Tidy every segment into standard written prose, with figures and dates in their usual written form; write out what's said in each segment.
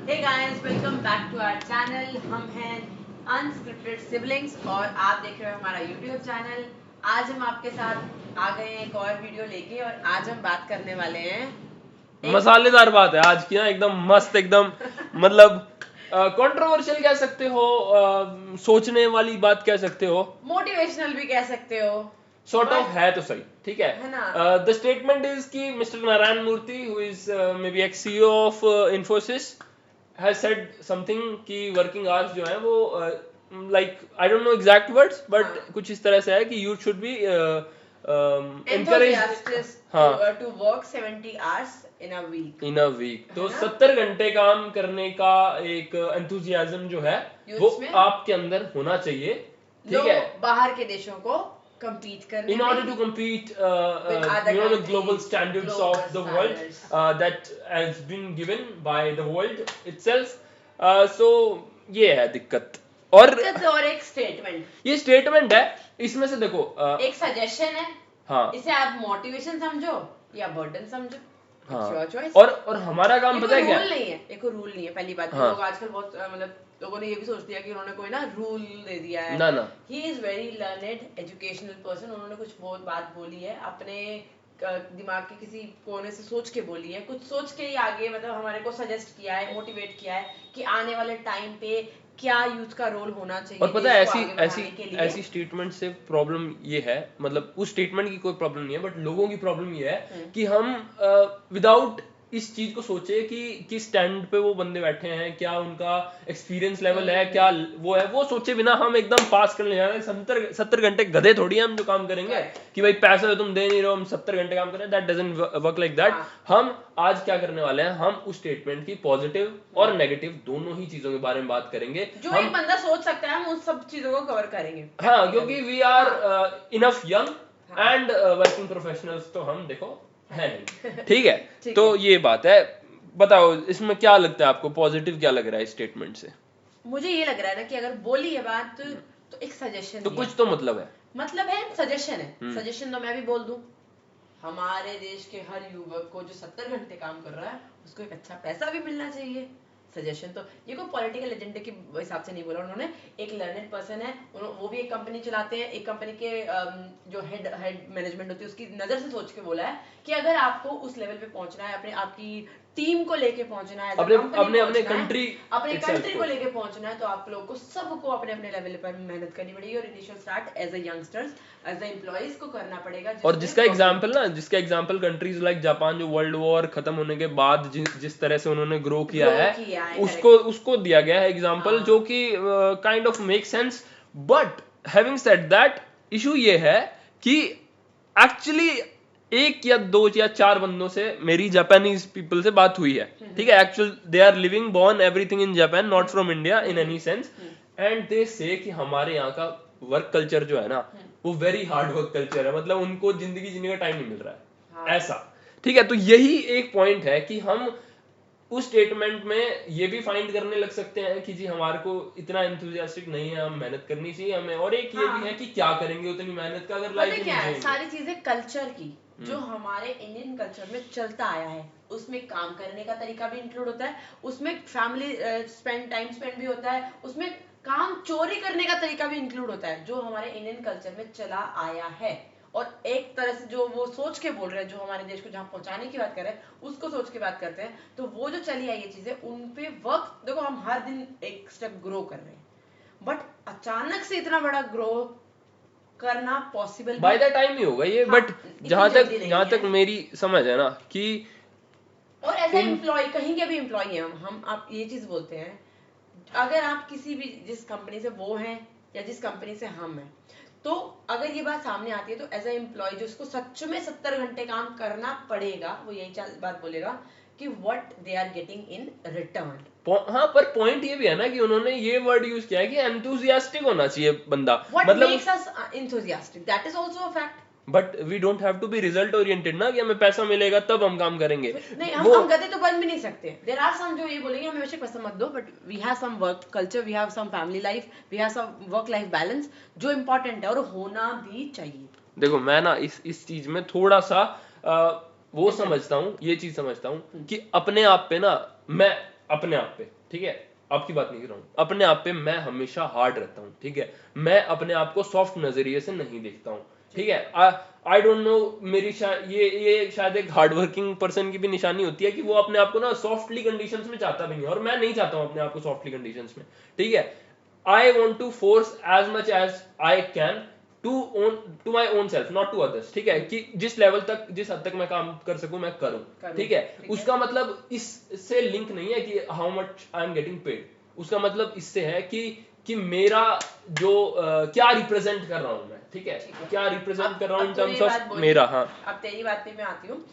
Hey guys, welcome back to our channel. हम हैं unscripted siblings और आप देख रहे हो हमारा यूट्यूब चैनल। आज हम आपके साथ आ गए हैं एक और वीडियो लेके और आज हम बात करने वाले हैं मसालेदार बात है आज की ना, एकदम मस्त, एकदम मतलब कंट्रोवर्शियल कह सकते हो, सोचने वाली बात कह सकते हो, मोटिवेशनल भी कह सकते हो, सॉर्ट ऑफ है तो सही, ठीक है। है ना। द स्टेटमेंट इज कि mister Narayana Murthy, who is may be ex CEO of Infosys, has said something कि वर्किंग आवर्स जो है वो like I don't know exact words, but कुछ इस तरह से है कि you should be enthusiastic to work 70 hours in a week. In a week, तो 70 घंटे काम करने का एक एंथुजियाज्म जो है वो आपके अंदर होना चाहिए, ठीक है। बाहर के देशों को compete करने in order to compete the global standards of the world that has been given by the world itself. So ये है दिक्कत। और एक स्टेटमेंट, ये स्टेटमेंट है, इसमें से देखो एक सजेशन है। हाँ, इसे आप मोटिवेशन समझो या बर्डन समझो, हाँ। और हमारा काम पता है क्या, रूल नहीं है, एक रूल नहीं है। पहली बात, हाँ। लोग आजकल बहुत मतलब लोगों ने ये भी सोच दिया कि उन्होंने कोई ना रूल दे दिया है। ना ना, he is very learned educational person. उन्होंने कुछ बहुत बात बोली है, अपने दिमाग के किसी कोने से सोच के बोली है, कुछ सोच के ही आगे मतलब हमारे को सजेस्ट किया है, मोटिवेट किया है कि आने वाले टाइम पे क्या यूथ का रोल होना चाहिए। और पता है ऐसी स्टेटमेंट से प्रॉब्लम ये है, मतलब उस स्टेटमेंट की कोई प्रॉब्लम नहीं है, बट लोगों की प्रॉब्लम ये है कि हम विदाउट इस चीज को सोचे कि किस स्टैंड पे वो बंदे बैठे हैं, क्या उनका एक्सपीरियंस लेवल है, क्या वो है, वो सोचे बिना हम एकदम पास करने जा रहे हैं। 70 घंटे गधे थोड़ी हम जो काम करेंगे कि भाई पैसा तुम दे नहीं रहे हो, हम 70 घंटे काम करें। That doesn't work like that. हम आज क्या करने वाले हैं, हम उस स्टेटमेंट की पॉजिटिव और नेगेटिव दोनों ही चीजों के बारे में बात करेंगे। जो एक बंदा सोच सकता है हम उस सब चीजों को कवर करेंगे। हाँ, क्योंकि we are enough young and working professionals, तो हम देखो है नहीं, ठीक है। तो ये बात है। बताओ इसमें क्या लगता है आपको, पॉजिटिव क्या लग रहा है इस स्टेटमेंट से? मुझे ये लग रहा है ना कि अगर बोली है बात तो एक सजेशन तो कुछ तो मतलब है, सजेशन है। सजेशन तो मैं भी बोल दूं, हमारे देश के हर युवक को जो 70 घंटे काम कर रहा है उसको एक अच्छा पैसा भी मिलना चाहिए। सजेशन तो ये कोई पॉलिटिकल एजेंडे के हिसाब से नहीं बोला उन्होंने। एक लर्नेड पर्सन है, वो भी एक कंपनी चलाते हैं, एक कंपनी के जो हेड मैनेजमेंट होती है उसकी नजर से सोच के बोला है कि अगर आपको उस लेवल पे पहुंचना है, अपने आपकी टीम को लेके पहुंचना है, अपने कंट्री को लेके पहुंचना है, तो आप लोगों को सबको अपने अपने लेवल पर मेहनत करनी पड़ेगी और initial start as a youngsters, as a employees को करना पड़ेगा। और जिसका एग्जांपल कंट्रीज लाइक जापान, जो वर्ल्ड वॉर खत्म होने के बाद जिस तरह से उन्होंने ग्रो किया है उसको दिया गया है एग्जांपल, जो कि kind of make sense. But having said that, issue ये है कि एक्चुअली एक या दो या चार बंदों से मेरी जापानीज पीपल से बात हुई है, ठीक है। Actual they are living born everything in Japan, not from India in any sense, and they say कि हमारे यहाँ का वर्क कल्चर जो है ना, वो वेरी हार्ड वर्क कल्चर है, मतलब उनको जिंदगी जीने का टाइम नहीं मिल रहा है, ऐसा, ठीक है। तो यही एक पॉइंट है कि हम उस स्टेटमेंट में ये भी फाइंड करने लग सकते हैं कि जी हमारे को इतना एंथुसियास्टिक नहीं है, हम मेहनत करनी चाहिए हमें। और एक ये भी है कि क्या करेंगे उतनी मेहनत का अगर लाइफ में सारी चीजें कल्चर की जो हमारे इंडियन कल्चर में चलता आया है, उसमें काम करने का तरीका भी इंक्लूड होता है, उसमें फैमिली टाइम स्पेंड भी होता है, उसमें काम चोरी करने का तरीका भी इंक्लूड होता है, जो हमारे इंडियन कल्चर में चला आया है। और एक तरह से जो वो सोच के बोल रहे हैं, जो हमारे देश को जहां पहुंचाने की बात कर रहे हैं उसको सोच के बात करते हैं, तो वो जो चली आई ये चीजें उन पे वक्त देखो, हम हर दिन एक स्टेप ग्रो कर रहे हैं, बट अचानक से इतना बड़ा ग्रो करना पॉसिबल बाय द टाइम ही होगा ये। बट जहां तक मेरी समझ है ना कि, और एज ए एम्प्लॉय, कहीं के भी एम्प्लॉय हैं हम आप ये चीज बोलते हैं, अगर आप किसी भी जिस कंपनी से वो हैं या जिस कंपनी से हम हैं, तो अगर ये बात सामने आती है तो एज ए एम्प्लॉय जो उसको सच में 70 घंटे काम करना पड़ेगा, वो यही बात बोलेगा कि what they are getting in return. हाँ, पर पॉइंट ये भी है ना कि उन्होंने ये वर्ड यूज किया है कि एंथुसियास्टिक होना चाहिए बंदा, मतलब makes us enthusiastic, that is also a fact. But we don't have to be result oriented ना, कि हमें पैसा मिलेगा तब हम काम करेंगे। नहीं, हम गधे तो बन भी नहीं सकते। देयर आर सम जो ये बोलेंगे हमें बेशक पैसा मत दो, but we have some work culture, we have some family life, we have some work life balance जो इंपॉर्टेंट है और होना भी चाहिए। देखो मैं ना इस चीज में थोड़ा सा वो समझता हूँ, ये चीज समझता हूँ कि अपने आप पे ना मैं अपने आप पे, ठीक है, आपकी बात नहीं कर रहा हूँ, अपने आप पे मैं हमेशा हार्ड रहता हूँ, ठीक है, मैं अपने आप को सॉफ्ट नजरिए से नहीं देखता हूँ, ठीक है। आई डोंट नो, मेरी ये शायद एक हार्ड वर्किंग पर्सन की भी निशानी होती है कि वो अपने आप को ना सॉफ्टली कंडीशंस में चाहता भी नहीं, और मैं नहीं चाहता हूँ अपने आप को सॉफ्टली कंडीशंस में, ठीक है। I want to force as much as I can to my own self, not to others, ठीक है, कि जिस लेवल तक, जिस हद तक मैं काम कर सकूं मैं करूं, ठीक है। उसका मतलब इससे लिंक नहीं है कि how much I am getting paid, उसका मतलब इससे है कि मेरा जो क्या रिप्रेजेंट कर रहा हूं मैं, ठीक है, क्या रिप्रेजेंट कर रहा हूं इन टर्म्स ऑफ मेरा। हाँ, अब तेरी बात पे मैं आती हूँ।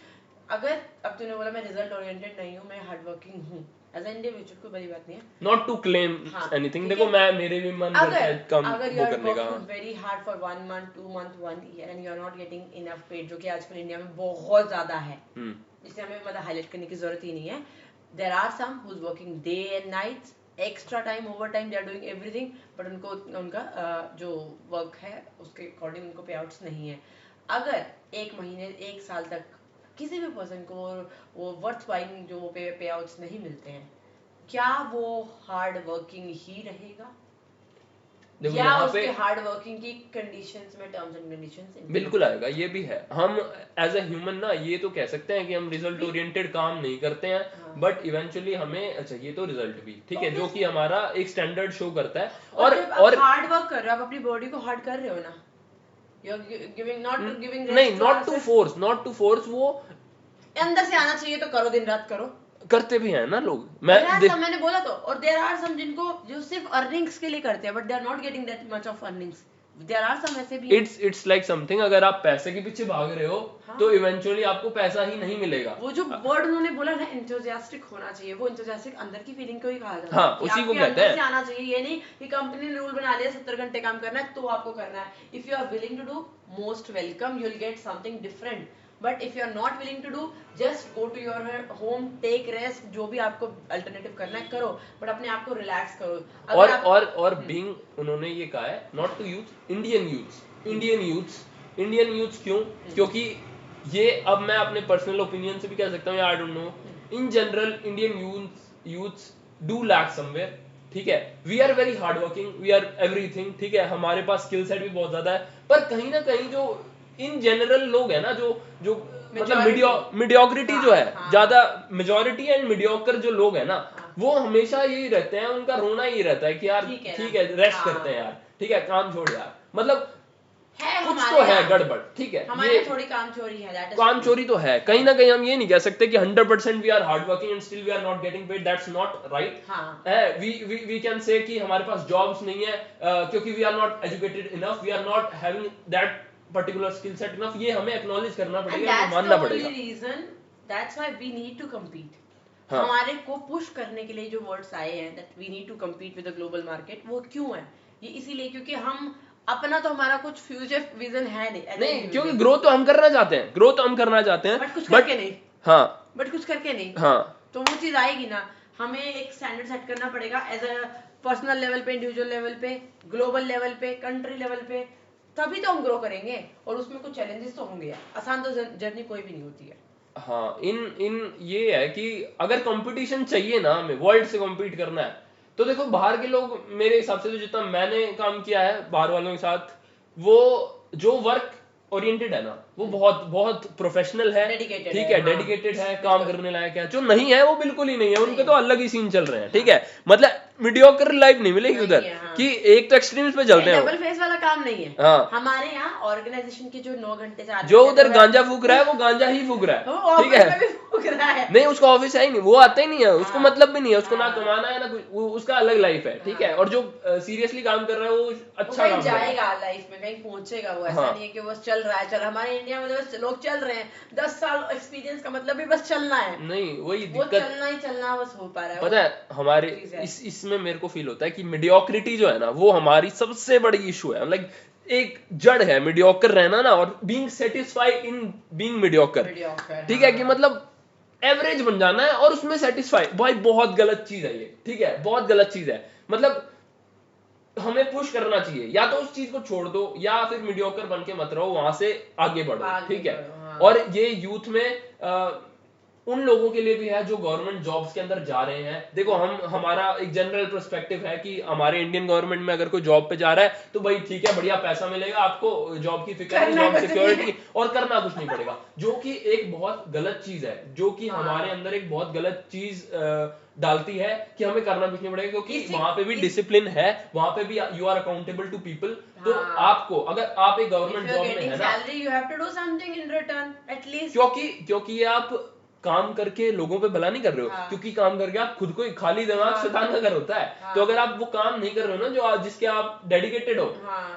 अगर अब तूने बोला मैं रिजल्ट ओरिएंटेड नहीं हूँ, मैं हार्ड वर्किंग हूँ एज एन इंडिविजुअल, कोई बड़ी बात नहीं है, नॉट टू क्लेम एनीथिंग। देखो मैं, मेरे भी मन करता है कम वो करने का, very hard for 1 month 2 month 1 year and you are not getting enough paid, जो कि आजकल इंडिया में बहुत ज्यादा है, इसे हमें मतलब हाईलाइट करने की जरूरत ही नहीं है। There are some who is working day and nights, extra time, over time, they are doing everything, but उनको उनका जो वर्क है उसके अकॉर्डिंग उनको पे आउट्स नहीं है। अगर 1 महीने 1 साल तक किसी भी पर्सन को वो वर्थ वाइंग जो पे आउट्स नहीं मिलते हैं, क्या वो हार्ड वर्किंग ही रहेगा, या उसके हार्ड वर्किंग की कंडीशंस में टर्म्स एंड कंडीशंस बिल्कुल आएगा, ये भी है। हम एज ए ह्यूमन ना ये तो कह सकते हैं कि हम रिजल्ट ओरिएंटेड काम नहीं करते हैं, बट इवेंचुअली हमें चाहिए तो रिजल्ट भी, ठीक है, जो कि हमारा एक स्टैंडर्ड शो करता है। और हार्ड वर्क कर रहे हो, आप अपनी बॉडी को हार्ड कर रहे हो ना, you are giving not giving नहीं, नॉट टू फोर्स, वो अंदर से आना चाहिए तो करो, दिन रात करो, करते भी हैं ना लोग। मैंने बोला तो, और देयर आर सम जिनको जो सिर्फ अर्निंग्स के लिए करते हैं, but they are not getting that much of earnings, there are some ऐसे भी। इट्स लाइक समथिंग, अगर आप पैसे के पीछे भाग रहे हो तो इवेंचुअली आपको पैसा ही नहीं मिलेगा। वो जो वर्ड उन्होंने बोला ना, एंथुसियास्टिक होना चाहिए, वो एंथुसियास्टिक अंदर की फीलिंग को ही कहा जाता है। हाँ, उसी को कहते हैं। अंदर से आना चाहिए, ये नहीं कि कंपनी ने रूल बना दिया 70 घंटे काम करना है तो आपको करना है। If you are willing to do, most welcome, you will get something different, but if you are not willing to do, just go to your home, take rest, जो भी आपको अल्टरनेटिव करना है करो, बट अपने आप को रिलैक्स करो। और बीइंग, उन्होंने ये कहा है not to youth, Indian youth क्यों? क्योंकि ये, अब मैं अपने पर्सनल ओपिनियन से भी कह सकता हूँ, I don't know, in general Indian youth do lack somewhere, ठीक है, we are very hard working, we are everything, ठीक है, हमारे पास स्किल सेट भी बहुत ज्यादा है, पर कहीं ना कहीं जो इन जनरल लोग है ना, जो मतलब मीडियोक्रिटी जो है, ज्यादा मेजॉरिटी एंड मीडियोकर जो लोग है ना, वो हमेशा यही रहते हैं, उनका रोना ही रहता है कि यार ठीक है, रेस्ट करते हैं यार, ठीक है, काम छोड़ यार, मतलब कुछ तो है गड़बड़, ठीक है, हमारे थोड़ी काम चोरी है, काम चोरी तो है कहीं ना कहीं। हम ये नहीं कह सकते कि 100% we are hard working and still we are not getting paid, that's not right. We can say कि हमारे पास जॉब्स नहीं है क्योंकि we are not educated enough, we are not having that particular skill set enough, ये हमें acknowledge करना पड़ेगा, मानना पड़ेगा। Reason that's why we need to compete. हमारे को पुश करने के लिए जो वर्ड्स आए हैं that we need to compete with the global market, वो क्यों है? ये इसीलिए क्योंकि हम अपना तो हमारा कुछ फ्यूचर विजन है नहीं, क्योंकि ग्रोथ तो हम करना चाहते हैं, बट कुछ करके नहीं। हाँ, बट कुछ करके नहीं। हाँ, तो वो चीज आएगी ना, हमें एक स्टैंडर्ड सेट करना पड़ेगा एज अ पर्सनल लेवल पे, इंडिविजुअल लेवल पे, ग्लोबल लेवल पे, कंट्री लेवल पे, तभी तो हम ग्रो करेंगे। और उसमें कुछ चैलेंजेस तो होंगे, आसान तो जर्नी कोई भी नहीं होती है। हाँ, इन ये है कि अगर कंपटीशन चाहिए ना, हमें वर्ल्ड से कम्पीट करना है, तो देखो बाहर के लोग, मेरे हिसाब से तो जितना मैंने काम किया है बाहर वालों के साथ, वो जो वर्क ओरिएंटेड है ना, वो बहुत बहुत प्रोफेशनल है, ठीक है, डेडिकेटेड है, काम करने लायक है। जो नहीं है वो बिल्कुल ही नहीं है, उनके तो अलग ही सीन चल रहे हैं, ठीक है, मतलब मीडियोकर लाइफ नहीं मिलेगी उधर, कि एक तो एक्सट्रीम्स पे चलते हैं, डबल फेस वाला काम नहीं है। हाँ, हमारे यहाँ ऑर्गेनाइजेशन के जो 9 घंटे से जो उधर गांजा फूक रहा है वो गांजा ही फूक रहा है, ठीक है, नहीं उसका ऑफिस है ही नहीं, वो आता ही नहीं है, उसको मतलब भी नहीं है, उसको ना कमाना है ना कुछ, उसका अलग लाइफ है, ठीक है। और जो सीरियसली काम कर रहा है वो अच्छा काम जाएगा लाइफ में, कहीं पहुंचेगा वो, ऐसा नहीं है कि बस चल रहा है। चल, हमारे इंडिया में तो लोग चल रहे हैं, 10 साल एक्सपीरियंस का मतलब भी बस चलना है, नहीं वही वो चलना ही चलना बस हो पा रहा है। पता है हमारे इसमें मेरे को फील होता है कि मीडियोक्रिटी जो है ना, वो हमारी सबसे बड़ी इशू है, लाइक एक जड़ है मीडियोकर रहना ना, और being satisfied in being mediocre, ठीक है, कि मतलब एवरेज बन जाना है और उसमें सेटिस्फाई। भाई बहुत गलत चीज है ये, ठीक है, बहुत गलत चीज है। मतलब हमें पुश करना चाहिए, या तो उस चीज को छोड़ दो या फिर मीडियोकर बन के मत रहो, वहां से आगे बढ़ो, ठीक है। और ये यूथ में उन लोगों के लिए भी है जो गवर्नमेंट जॉब्स के अंदर जा रहे हैं। देखो हमारा एक जनरल पर्सपेक्टिव है कि हमारे इंडियन गवर्नमेंट में अगर कोई जॉब पे जा रहा है तो भाई ठीक है, बढ़िया पैसा मिलेगा आपको, जॉब की फिक्र नहीं, जॉब सिक्योरिटी, और करना कुछ नहीं पड़ेगा, जो कि एक बहुत गलत चीज है, जो कि हमारे अंदर एक बहुत गलत चीज डालती है कि हमें करना कुछ नहीं पड़ेगा, क्योंकि वहां पे भी डिसिप्लिन है, वहां पे भी you are accountable to people. तो आपको, अगर आप एक गवर्नमेंट जॉब में है ना, you have to do something in return at least, क्योंकि आप काम करके लोगों पे भला नहीं कर रहे हो, क्योंकि काम करके आप खुद को, खाली दिमाग शैतान का घर होता है। तो अगर आप वो काम नहीं कर रहे हो ना जो जिसके आप डेडिकेटेड हो,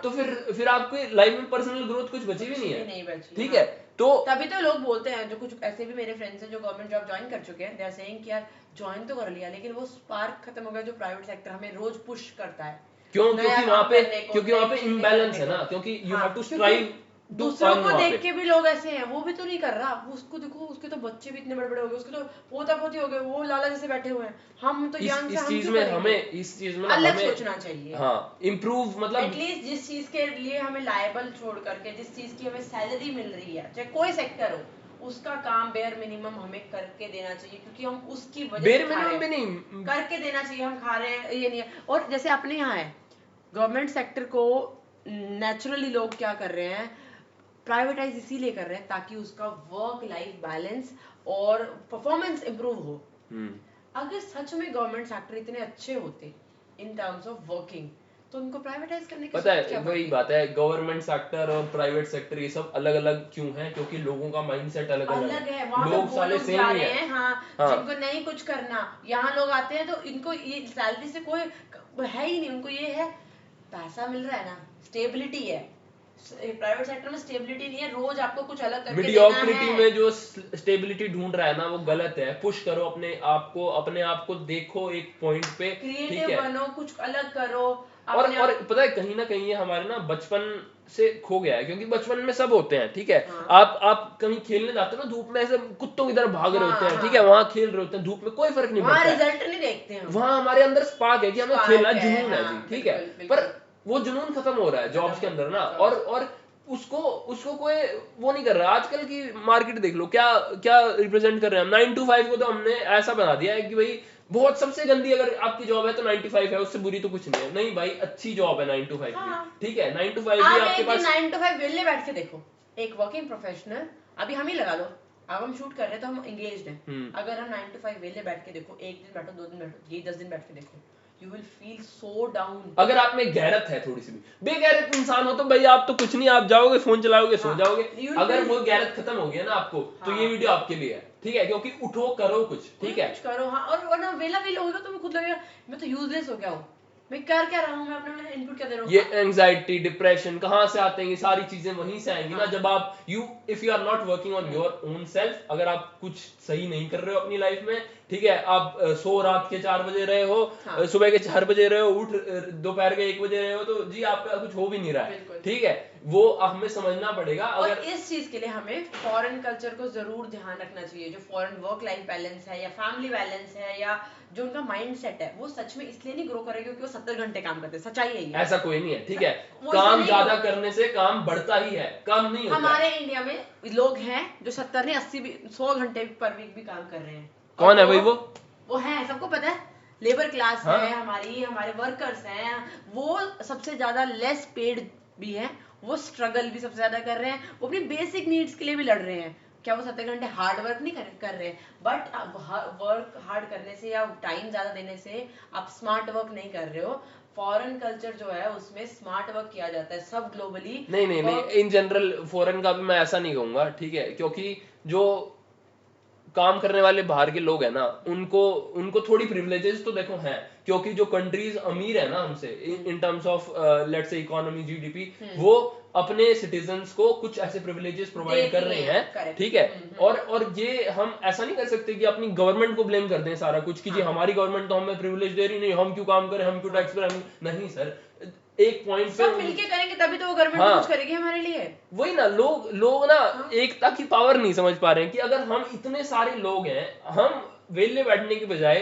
तो फिर आपके लाइफ में पर्सनल ग्रोथ कुछ बची भी नहीं है, ठीक है। तो तभी तो लोग बोलते हैं, जो कुछ ऐसे भी मेरे फ्रेंड्स हैं जो गवर्नमेंट जॉब ज्वाइन कर चुके हैं, दे आर सेइंग कि यार ज्वाइन तो कर लिया लेकिन वो स्पार्क खत्म हो गया जो प्राइवेट सेक्टर हमें रोज पुश करता है। क्योंकि वहां पे इम्बैलेंस है ना, क्योंकि यू हैव टू स्ट्राइव। दूसरों को देख के भी लोग ऐसे हैं, वो भी तो नहीं कर रहा, उसको देखो, उसके तो बच्चे भी इतने बड़े बड़े हो गए, उसके तो पोता पोती हो गए, वो लाला जैसे बैठे हुए हैं, हम तो यंग से इस चीज में हमें अलग सोचना चाहिए। हाँ, इम्प्रूव, मतलब एटलीस्ट जिस चीज के लिए हमें लायबल छोड़ करके, जिस चीज की हमें सैलरी मिल रही है, चाहे कोई सेक्टर हो, उसका काम बेयर मिनिमम हमें करके देना चाहिए, क्योंकि हम उसकी वजह बेयर मिनिमम भी नहीं करके देना चाहिए, हम खा रहे हैं ये नहीं है। और जैसे अपने यहाँ है, गवर्नमेंट सेक्टर को नेचुरली लोग क्या कर रहे हैं, प्राइवेटाइज इसीलिए कर रहे हैं ताकि उसका वर्क लाइफ बैलेंस और परफॉर्मेंस इंप्रूव हो। अगर सच में गवर्नमेंट सेक्टर इतने अच्छे होते इन टर्म्स ऑफ वर्किंग, तो उनको प्राइवेटाइज करने की पता है, वही बात है, गवर्नमेंट सेक्टर और प्राइवेट सेक्टर ये सब अलग अलग क्यों है, क्योंकि लोगों का माइंडसेट अलग अलग है। लोग साले सेम नहीं है। हाँ, जिनको नहीं कुछ करना, यहाँ लोग आते हैं तो इनको ये सैलरी से कोई है ही नहीं, उनको ये है पैसा मिल रहा है ना, स्टेबिलिटी है। प्राइवेट सेक्टर में स्टेबिलिटी नहीं है, रोज आपको कुछ अलग करके मीडियोक्रिटी में जो स्टेबिलिटी ढूंढ रहा है ना, वो गलत है। पुश करो अपने आप को देखो एक पॉइंट पे, क्रिएटिव बनो, कुछ अलग करो। और पता है, कहीं ना कहीं ये हमारे ना बचपन से खो गया है, क्योंकि बचपन में सब होते हैं, ठीक है। आप कहीं खेलने जाते हो ना धूप में, ऐसे कुत्तों की तरह भाग रहे होते हैं, ठीक है, वहां खेल रहे होते हैं धूप में, कोई फर्क नहीं पड़ता, रिजल्ट नहीं देखते हैं, वहां हमारे अंदर स्पार्क है कि हमें खेलना, जुनून है जी, ठीक है। पर वो जुनून खत्म हो रहा है जॉब्स के अंदर ना, और उसको कोई वो नहीं कर रहा। आजकल की मार्केट देख लो, क्या रिप्रेजेंट कर रहे हैं हम। 9 to 5 को तो हमने ऐसा बना दिया है कि भाई बहुत सबसे गंदी अगर आपकी जॉब है तो 9 to 5 है, उससे बुरी तो कुछ नहीं है। नहीं भाई, अच्छी जॉब है 9 to 5 की, ठीक है। 9 to 5 भी आपके पास, 9 to 5 वेले बैठ के देखो, एक वर्किंग प्रोफेशनल, अभी हम ही लगा लो, अब हम शूट कर रहे हैं तो हम एंगेज्ड हैं, अगर हम 9 to 5 वेले बैठ के देखो, एक दिन बैठो, 2 दिन बैठो, ये 10 दिन बैठ के देखो, you will feel so down। अगर आप में गैरत है थोड़ी सी भी, बेगैरत इंसान हो तो भाई आप तो कुछ नहीं, आप जाओगे फोन चलाओगे, सो जाओगे। अगर वो गैरत खत्म हो गया ना आपको, तो ये वीडियो आपके लिए है, ठीक है, क्योंकि उठो, करो कुछ, ठीक है, कुछ करो। हाँ, और ना वेला होगा तो खुद लगेगा मैं तो यूजलेस हो गया हूँ, मैं कर क्या रहा हूँ, मैं अपने इनपुट क्या दे रहा हूँ। ये एंजाइटी, डिप्रेशन कहाँ से आते हैं, ये सारी चीजें वहीं से आएंगी ना, जब आप if you are not working on your own self, अगर आप कुछ सही नहीं कर रहे हो अपनी लाइफ में, ठीक है, आप सो रात के 4 बजे रहे हो, सुबह के 4 बजे रहे हो, उठ दोपहर के 1 बजे रहे हो, तो जी आपका कुछ हो भी नहीं रहा है, ठीक है, वो हमें समझना पड़ेगा। और इस चीज के लिए हमें फॉरेन कल्चर को जरूर ध्यान रखना चाहिए, जो फॉरेन वर्क लाइफ बैलेंस है या फैमिली बैलेंस है, या जो उनका माइंडसेट है, वो सच में इसलिए नहीं ग्रो करेगा क्योंकि वो 70 घंटे काम करते हैं, सच्चाई है ये। ऐसा कोई नहीं है, ठीक है, काम ज्यादा करने से काम बढ़ता ही है, कम नहीं होता। हमारे इंडिया में लोग हैं जो 70 नहीं 80 भी 100 घंटे पर वीक भी काम कर रहे हैं। कौन है भाई वो है, सबको पता है, लेबर क्लास है हमारे वर्कर्स हैं, वो सबसे ज्यादा लेस पेड भी है, वो स्ट्रगल भी सबसे ज्यादा कर रहे हैं, वो अपनी बेसिक नीड्स के लिए भी लड़ रहे हैं। क्या वो 70 घंटे हार्ड वर्क नहीं कर रहे हैं, बट वर्क हार्ड करने से या टाइम ज्यादा देने से आप स्मार्ट वर्क नहीं कर रहे हो। फॉरेन कल्चर जो है उसमें स्मार्ट वर्क किया जाता है, सब ग्लोबली। नहीं, इन जनरल फॉरेन का भी मैं ऐसा नहीं कहूंगा, ठीक है, क्योंकि जो काम करने वाले बाहर के लोग हैं ना, उनको थोड़ी प्रिविलेजेस तो देखो हैं, क्योंकि जो कंट्रीज अमीर है ना हमसे in terms of let's say economy, GDP, वो अपने सिटीजन्स को कुछ ऐसे प्रिविलेजेस प्रोवाइड कर रहे हैं, ठीक है। और ये हम ऐसा नहीं कर सकते कि अपनी गवर्नमेंट को ब्लेम कर दें सारा कुछ, कि जी हमारी गवर्नमेंट तो हमें प्रिविलेज दे रही नहीं, हम क्यों काम करें, हम क्यों टैक्स भरें। नहीं सर, एक पॉइंट पे मिलके करेंगे तभी तो वो गवर्नमेंट कुछ करेगी हमारे लिए। वही ना, लोग ना एकता की पावर नहीं समझ पा रहे हैं कि अगर हम इतने सारे लोग हैं, हम वेले बैठने की बजाय,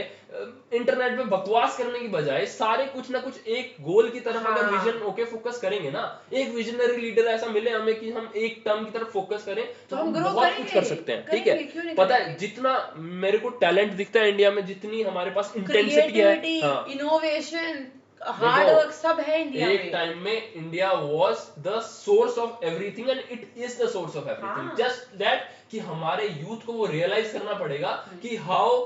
इंटरनेट पे बकवास करने की बजाय, सारे कुछ ना कुछ एक गोल की तरफ अगर विजन ओके फोकस करेंगे ना, एक विजनरी लीडर ऐसा मिले हमें कि हम एक टर्म की तरफ फोकस करें, तो हम बहुत कुछ कर सकते हैं। ठीक है, पता है जितना मेरे को टैलेंट दिखता है इंडिया में, जितनी हमारे पास इंटेंसिटी है, इनोवेशन, हार्ड वर्क सब है इंडिया में। एक टाइम में India was the source of everything and it is the source of everything. Just that कि हमारे यूथ को वो रियलाइज करना पड़ेगा कि हाउ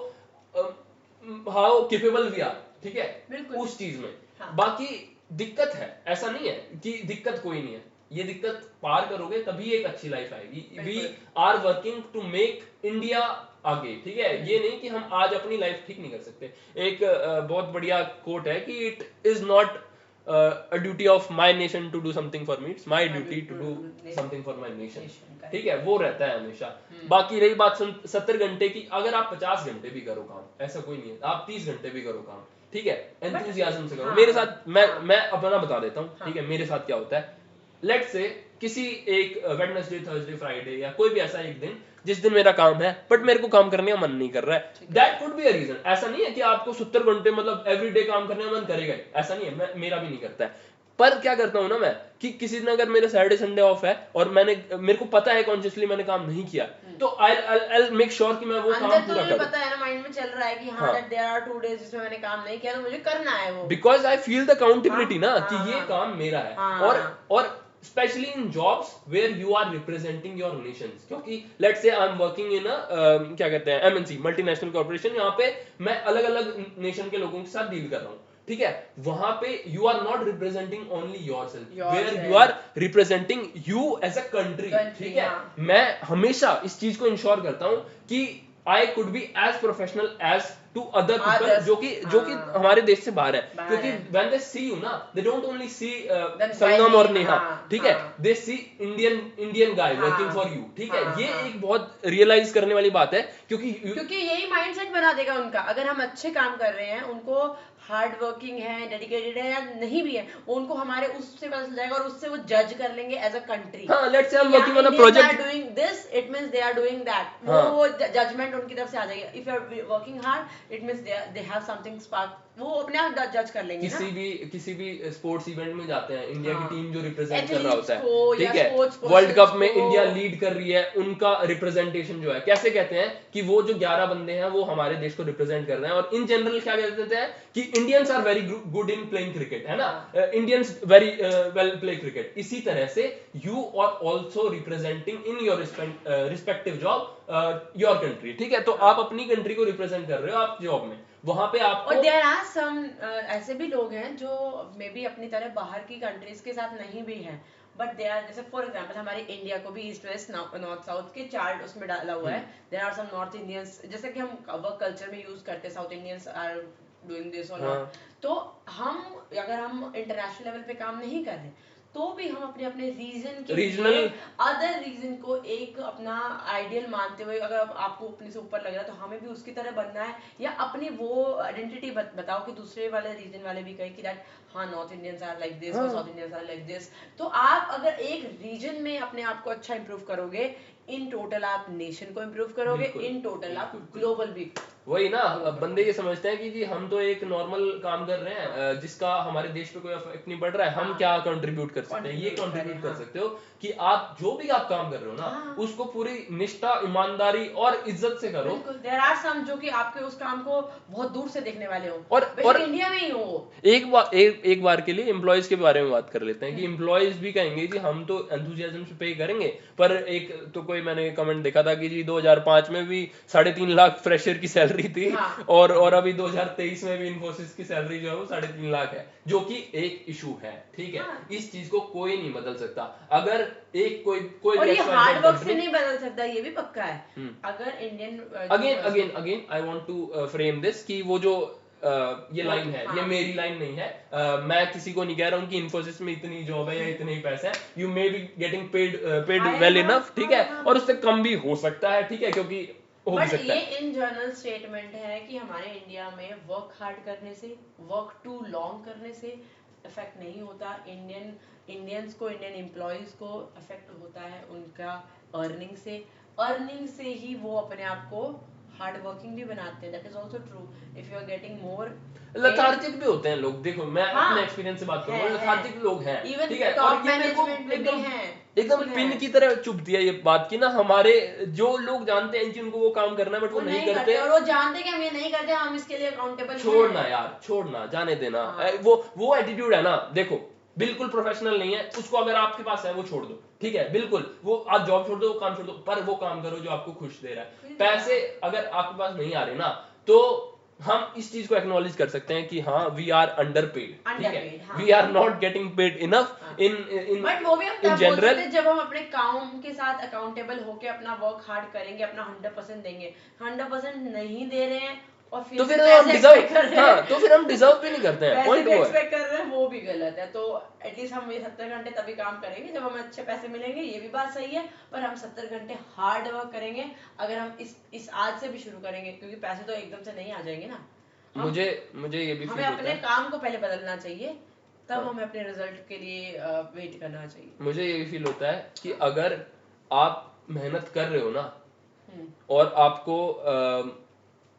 कैपेबल वी आर। ठीक है, उस चीज में। बाकी दिक्कत है, ऐसा नहीं है कि दिक्कत कोई नहीं है, ये दिक्कत पार करोगे तभी एक अच्छी लाइफ आएगी। We are working to make India आगे। ठीक है, ये नहीं कि हम आज अपनी लाइफ ठीक नहीं कर सकते। एक बहुत बढ़िया कोट है कि it is not a duty of my nation to do something for me, it's my duty to do something for my nation। ठीक है, वो रहता है हमेशा। बाकी रही बात 70 घंटे की, अगर आप 50 घंटे भी करो काम, ऐसा कोई नहीं है, आप 30 घंटे भी करो काम, ठीक है, एंथुसियाज्म से करो। मेरे साथ मैं अपना बता देता हूँ। ठीक है, मेरे साथ क्या होता है, लेट्स से किसी एक वेडनेसडे, थर्सडे, फ्राइडे या कोई भी ऐसा एक दिन जिस दिन मेरा काम है बट मेरे को काम करने का मन नहीं कर रहा है, that could be a reason. ऐसा नहीं है कि आपको 70 घंटे मतलब एवरीडे काम करने का मन करेगा, ऐसा नहीं है, मेरा भी नहीं करता है। पर क्या करता हूं ना मैं, कि किसी दिन अगर मेरा सैटरडे संडे ऑफ है और मेरे को पता है कॉन्शियसली मैंने काम नहीं किया, तो आई मेक श्योर कि मैं वो काम पूरा करूं। पता है ना, माइंड में चल रहा है कि हाँ देयर आर 2 डेज जिसमें मैंने काम नहीं किया, तो मुझे करना है वो, because I feel the accountability ना, कि ये काम मेरा है। और especially in jobs where you are representing your nations, क्योंकि let's say I'm working in a क्या कहते हैं MNC, मल्टीनेशनल कॉर्पोरेशन, यहाँ पे मैं अलग अलग नेशन के लोगों के साथ डील कर रहा हूँ। ठीक है, वहां पे you are not representing only yourself, where you are representing you as a country। ठीक है, मैं हमेशा इस चीज को इंश्योर करता हूँ कि I could be as professional as to other people जो कि हमारे देश से बाहर है, क्योंकि when they see you ना, they don't only see संगम और नेहा। ठीक है, they see Indian guy working for you। ठीक है, ये एक बहुत रियलाइज करने वाली बात है, क्योंकि यही माइंडसेट बना देगा उनका। अगर हम अच्छे काम कर रहे हैं, उनको हार्ड वर्किंग है, डेडिकेटेड है या नहीं भी है, वो उनको हमारे उससे पता चल जाएगा और उससे वो जज कर लेंगे as a country. Let's say हम working on a project, doing this it means they are doing that, वो जजमेंट उनकी तरफ से आ जाएगी। If you are working hard it means they have something spark, वो अपने आप जज कर लेंगे। किसी भी स्पोर्ट्स इवेंट में जाते हैं, इंडिया की टीम जो रिप्रेजेंट कर रहा होता है, ठीक है, वर्ल्ड कप में इंडिया लीड कर रही है, उनका रिप्रेजेंटेशन जो है, कैसे कहते हैं कि वो जो 11 बंदे हैं वो हमारे देश को रिप्रेजेंट कर रहे हैं। और इन जनरल क्या कहते हैं कि Indians are very good in playing cricket, है ना, Indians very well play cricket. इसी तरह से you are also representing in your respective job your country. ठीक है, तो आप अपनी कंट्री को रिप्रेजेंट कर रहे हो आप जॉब में, वहां पे आपको। और देयर आर सम ऐसे भी लोग हैं जो मे बी अपनी तरह बाहर की कंट्रीज के साथ नहीं भी हैं, बट दे आर, जैसे फॉर एग्जांपल हमारे इंडिया को भी ईस्ट वेस्ट नॉर्थ साउथ के चार्ट उसमें डाला हुआ है। There are some north Indians, जैसे कि हम वर्क कल्चर में यूज करते हैं, south Indians are doing this और नॉट। तो हम अगर हम इंटरनेशनल लेवल पे काम नहीं कर रहे, तो भी हम अपने अपने रीजन के रीजनल अदर रीजन को एक अपना आइडियल मानते हुए, अगर आपको अपने से ऊपर लग रहा है तो हमें भी उसकी तरह बनना है, या अपनी वो आइडेंटिटी बताओ कि दूसरे वाले रीजन वाले भी कहें कि दैट हाँ north Indians are like this और south Indians are like this. तो आप अगर एक रीजन में अपने आप को अच्छा इंप्रूव करोगे, इन टोटल आप नेशन को इंप्रूव करोगे, इन टोटल आप ग्लोबल भी। वही ना, बंदे ये समझते हैं कि जी हम तो एक नॉर्मल काम कर रहे हैं जिसका हमारे देश पे कोई इफेक्ट नहीं पड़ रहा है, हम क्या कंट्रीब्यूट कर सकते हैं। ये कंट्रीब्यूट कर सकते हो कि आप जो भी आप काम कर रहे हो ना, उसको पूरी निष्ठा, ईमानदारी और इज्जत से करो। देयर आर सम जो कि आपके उस काम को बहुत दूर से देखने वाले हो, और इंडिया में ही हो। एक बार के लिए एम्प्लॉयज के बारे में बात कर लेते हैं कि एम्प्लॉयज भी कहेंगे जी हम तो एंथुसियाज्म से पे करेंगे, पर एक तो कोई मैंने कमेंट देखा था कि जी 2005 में भी 3.5 लाख फ्रेशर की सैलरी थी, और अभी 2023 में भी इन्फोसिस की सैलरी जो है वो 3.5 लाख है, जो कि एक इशू है। ठीक है, इस चीज को कोई नहीं बदल सकता। अगर एक कोई और ये हार्ड वर्क से नहीं बदल सकता, ये भी पक्का है। अगर Indian again I want to frame this कि वो जो ये लाइन है, ये मेरी लाइन नहीं है। मैं किसी को नहीं कह रहा हूँ कि इन्फोसिस में इतनी जॉब है या इतने ही पैसे हैं, you may be getting paid well enough. ठीक है, और उससे कम भी हो सकता है। ठीक है, क्योंकि बट ये इन जनरल स्टेटमेंट है कि हमारे इंडिया में वर्क हार्ड करने से, वर्क टू लॉन्ग करने से इफेक्ट नहीं होता। इंडियंस को, इंडियन एम्प्लॉयज को इफेक्ट होता है उनका अर्निंग से ही वो अपने आप को हार्ड वर्किंग भी बनाते हैं, that is also true. If you are getting more, lethargic भी होते हैं लोग। देखो मैं अपने एक्सपीरियंस से बात करूंगा, लथार्जिक लोग हैं, ठीक है, और ये मेरे को एकदम पिन की तरह चुभती है ये बात की ना, हमारे जो लोग जानते हैं कि उनको वो काम करना है बट वो नहीं करते, और वो जानते कि हम ये नहीं करते, हम इसके लिए अकाउंटेबल हैं। छोड़ना यार, छोड़ना, जाने देना। वो एटीट्यूड है ना, देखो बिल्कुल प्रोफेशनल नहीं है उसको, अगर आपके पास है वो छोड़ दो, ठीक है, बिल्कुल वो आप जॉब छोड़ दो, वो काम छोड़ दो, पर वो काम करो जो आपको खुश दे रहा है। पैसे अगर आपके पास नहीं आ रहे ना, तो हम इस चीज को एक्नॉलेज कर सकते हैं कि हाँ वी आर अंडरपेड, ठीक है, we are not getting paid enough in but वो भी हम तब जनरल, बोल सकते हैं जब हम अपने काम के साथ अकाउंटेबल होके अपना वर्क हार्ड करेंगे, अपना 100% देंगे। 100% नहीं दे रहे हैं और तो फिर हम डिजर्व, हाँ, तो फिर हम डिजर्व भी नहीं करते हैं, पॉइंट वो है, एक्सपेक्ट कर रहे हैं, वो भी गलत है। तो एटलीस्ट हम ये 70 घंटे तभी काम करेंगे जब हमें अच्छे पैसे मिलेंगे, ये भी बात सही है, पर हम 70 घंटे हार्ड वर्क करेंगे। अगर हम इस आज से भी शुरू करेंगे, क्योंकि पैसे तो एकदम से नहीं आ जाएंगे ना, मुझे ये भी हमें अपने काम को पहले बदलना चाहिए, तब हमें अपने रिजल्ट के लिए वेट करना चाहिए। मुझे ये फील होता है कि अगर आप मेहनत कर रहे हो ना और आपको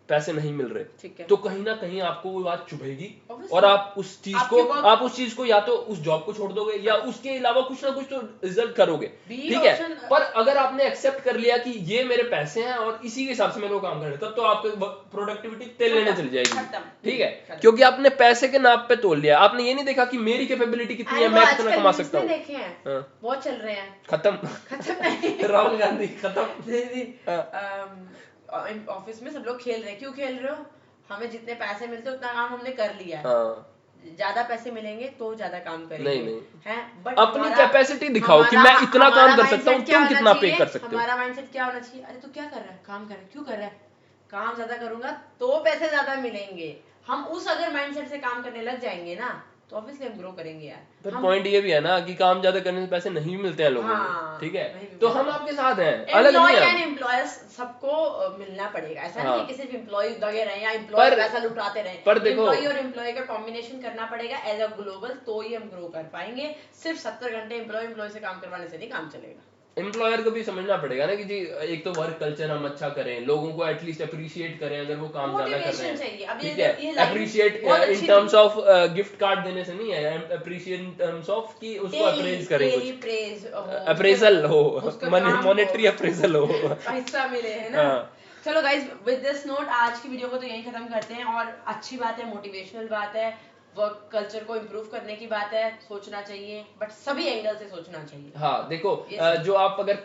पैसे नहीं मिल रहे, तो कहीं ना कहीं आपको वो बात चुभेगी और आप उस चीज को या तो उस जॉब को छोड़ दोगे या उसके अलावा कुछ ना कुछ तो रिजल्ट करोगे, ठीक है। पर अगर आपने एक्सेप्ट कर लिया कि ये मेरे पैसे हैं और इसी के हिसाब से मेरे को काम करना है, तब तो आपकी प्रोडक्टिविटी तेल लेने चली जाएगी, ठीक है, क्योंकि आपने पैसे के नाप पे तोल लिया, आपने ये नहीं देखा कि मेरी कैपेबिलिटी कितनी है, मैं कितना कमा सकता हूँ। बहुत चल रहे हैं, खत्म नहीं राहुल गांधी खत्म। ऑफिस में सब लोग खेल रहे हैं, क्यों खेल रहे हो? हमें जितने पैसे मिलते हैं उतना काम हमने कर लिया है, ज्यादा पैसे मिलेंगे तो ज्यादा काम करेंगे, नहीं हैं, बट अपनी कैपेसिटी दिखाओ कि मैं इतना काम कर सकता हूँ, तुम कितना पे कर सकते हो। हमारा माइंडसेट क्या होना चाहिए? अरे तू क्या कर रहा है, काम कर रहा है, क्यों कर रहा है? काम ज्यादा करूंगा तो पैसे ज्यादा मिलेंगे। हम उस अगर माइंडसेट से काम करने लग जाएंगे ना, तो ऑब्वियसली हम ग्रो करेंगे यार। पर पॉइंट ये भी है ना कि काम ज्यादा करने से पैसे नहीं मिलते हैं लोगों को, ठीक है, तो हम आपके साथ हैं, अलग नहीं है। एम्प्लॉयर्स सबको मिलना पड़ेगा, ऐसा नहीं कि सिर्फ एम्प्लॉय दगे रहे या एम्प्लॉय पैसा लुटाते रहे, पर देखो एम्प्लॉय और एम्प्लॉय का कॉम्बिनेशन करना पड़ेगा एज अ ग्लोबल, तो ही हम ग्रो कर पाएंगे। सिर्फ 70 घंटे एम्प्लॉय से काम करवाने से नहीं काम चलेगा। एम्प्लॉयर को भी समझना पड़ेगा ना कि जी एक तो वर्क कल्चर हम अच्छा करें, लोगों को एटलीस्ट अप्रिशिएट करें अगर वो काम ज्यादा कर रहे हैं, ठीक है, appreciate in terms of gift card देने से नहीं है, अप्रिशिएट इन टर्म्स ऑफ कि उसको अप्रेज करें, अप्रेजल हो, मॉनेटरी अप्रेजल हो, पैसा मिले, है ना। चलो गाइस, विद दिस नोट आज की वीडियो को तो यहीं खत्म करते हैं। और अच्छी बात है, मोटिवेशनल बात है, वर्क कल्चर को इम्प्रूव करने की बात है, सोचना चाहिए, बट सभी एंगल से सोचना चाहिए। हाँ देखो, जो आप अगर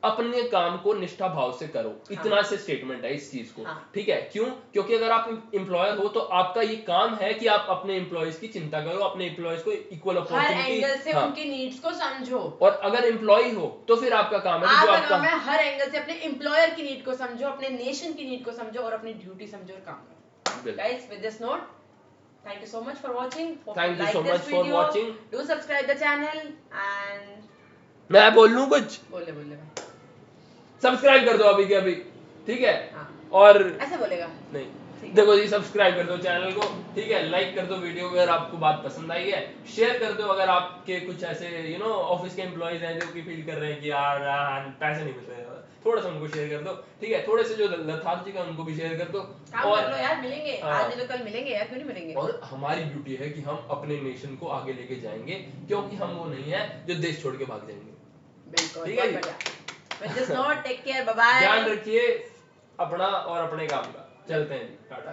अपने काम को निष्ठा भाव से करो, इतना से स्टेटमेंट है इस चीज को, ठीक है, क्यों? क्योंकि अगर आप एम्प्लॉयर हो तो आपका ये काम है कि आप अपने एम्प्लॉयज की चिंता करो, अपने एम्प्लॉयज को इक्वल अपॉर्चुनिटी, हर एंगल से उनकी नीड्स को समझो। और अगर एम्प्लॉय हो तो फिर आपका काम है जो आपका है, हर एंगल से अपने एम्प्लॉयर की नीड को समझो, अपने नेशन की नीड को समझो और अपनी ड्यूटी समझो और काम करो। Guys, with this note, thank you so much for watching. Thank you so much for watching. Do subscribe the channel and मैं बोल लूं कुछ? बोले भाई, सब्सक्राइब कर दो अभी के अभी, ठीक है। और ऐसे बोलेगा नहीं, देखो जी, सब्सक्राइब कर दो चैनल को, ठीक है, लाइक कर दो वीडियो अगर आपको बात पसंद आई है, शेयर कर दो अगर आपके कुछ ऐसे ऑफिस के एम्प्लॉइज हैं जो कि फील कर रहे हैं कि यार पैसे नहीं मिल रहे, थोड़ा सा उनको शेयर कर दो, ठीक है, थोड़े से जो लथार्जिक है उनको भी शेयर कर दो, और कर लो यार, मिलेंगे आज नहीं तो कल मिलेंगे यार, क्यों नहीं मिलेंगे। और हमारी ड्यूटी है कि हम अपने नेशन को आगे लेके जाएंगे, क्योंकि हम वो नहीं है जो देश छोड़ के भाग जाएंगे। बिल्कुल, ठीक है, with this note, take care, bye bye, ध्यान रखिए अपना और अपने काम का, चलते हैं, टाटा।